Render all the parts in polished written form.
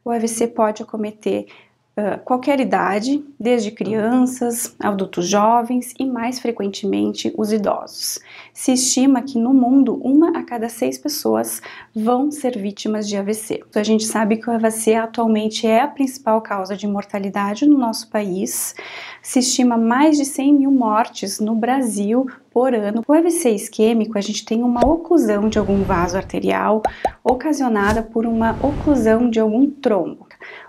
O AVC pode acometer qualquer idade, desde crianças, adultos jovens e mais frequentemente os idosos. Se estima que no mundo 1 a cada 6 pessoas vão ser vítimas de AVC. A gente sabe que o AVC atualmente é a principal causa de mortalidade no nosso país. Se estima mais de 100 mil mortes no Brasil por ano. O AVC isquêmico, a gente tem uma oclusão de algum vaso arterial ocasionada por uma oclusão de algum trombo.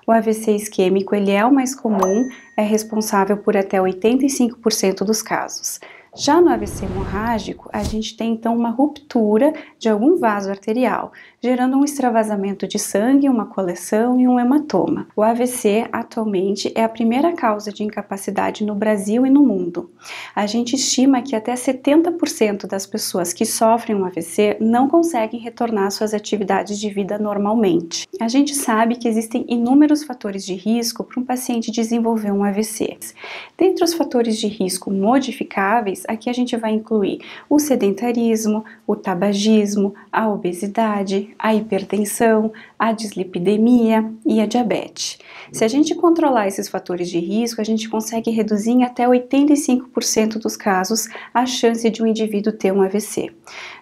O AVC isquêmico, ele é o mais comum, é responsável por até 85% dos casos. Já no AVC hemorrágico, a gente tem então uma ruptura de algum vaso arterial, gerando um extravasamento de sangue, uma coleção e um hematoma. O AVC atualmente é a primeira causa de incapacidade no Brasil e no mundo. A gente estima que até 70% das pessoas que sofrem um AVC não conseguem retornar às suas atividades de vida normalmente. A gente sabe que existem inúmeros fatores de risco para um paciente desenvolver um AVC. Dentre os fatores de risco modificáveis, aqui a gente vai incluir o sedentarismo, o tabagismo, a obesidade, a hipertensão, a dislipidemia e a diabetes. Se a gente controlar esses fatores de risco, a gente consegue reduzir em até 85% dos casos a chance de um indivíduo ter um AVC.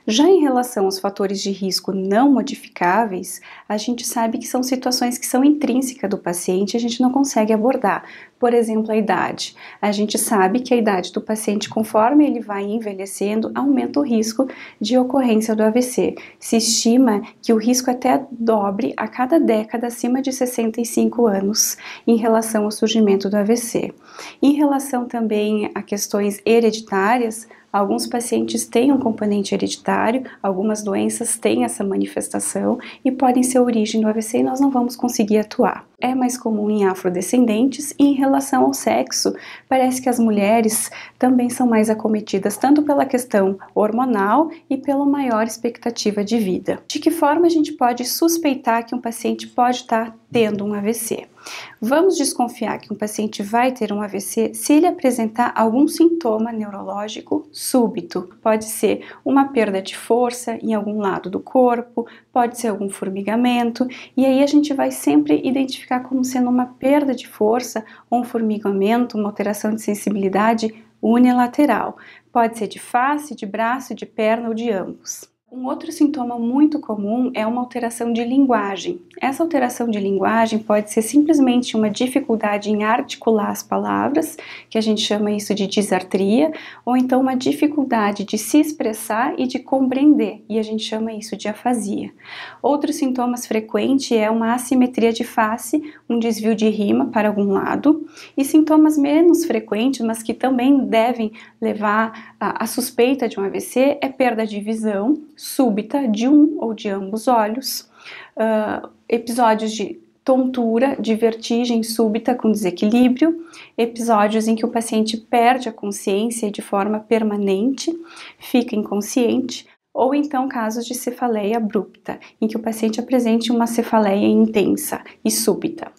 Já em relação aos fatores de risco não modificáveis, a gente sabe que são situações que são intrínsecas do paciente e a gente não consegue abordar. Por exemplo, a idade. A gente sabe que a idade do paciente, conforme ele vai envelhecendo, aumenta o risco de ocorrência do AVC. Se estima que o risco até dobre a cada década acima de 65 anos em relação ao surgimento do AVC. Em relação também a questões hereditárias, alguns pacientes têm um componente hereditário, algumas doenças têm essa manifestação e podem ser a origem do AVC e nós não vamos conseguir atuar. É mais comum em afrodescendentes e em relação ao sexo, parece que as mulheres também são mais acometidas tanto pela questão hormonal e pela maior expectativa de vida. De que forma a gente pode suspeitar que um paciente pode estar tendo um AVC? Vamos desconfiar que um paciente vai ter um AVC se ele apresentar algum sintoma neurológico súbito. Pode ser uma perda de força em algum lado do corpo, pode ser algum formigamento, e aí a gente vai sempre identificar como sendo uma perda de força ou um formigamento, uma alteração de sensibilidade unilateral. Pode ser de face, de braço, de perna ou de ambos. Um outro sintoma muito comum é uma alteração de linguagem. Essa alteração de linguagem pode ser simplesmente uma dificuldade em articular as palavras, que a gente chama isso de disartria, ou então uma dificuldade de se expressar e de compreender, e a gente chama isso de afasia. Outros sintomas frequentes é uma assimetria de face, um desvio de rima para algum lado, e sintomas menos frequentes, mas que também devem levar à suspeita de um AVC, é perda de visão súbita de um ou de ambos olhos, episódios de tontura, de vertigem súbita com desequilíbrio, episódios em que o paciente perde a consciência de forma permanente, fica inconsciente, ou então casos de cefaleia abrupta, em que o paciente apresente uma cefaleia intensa e súbita.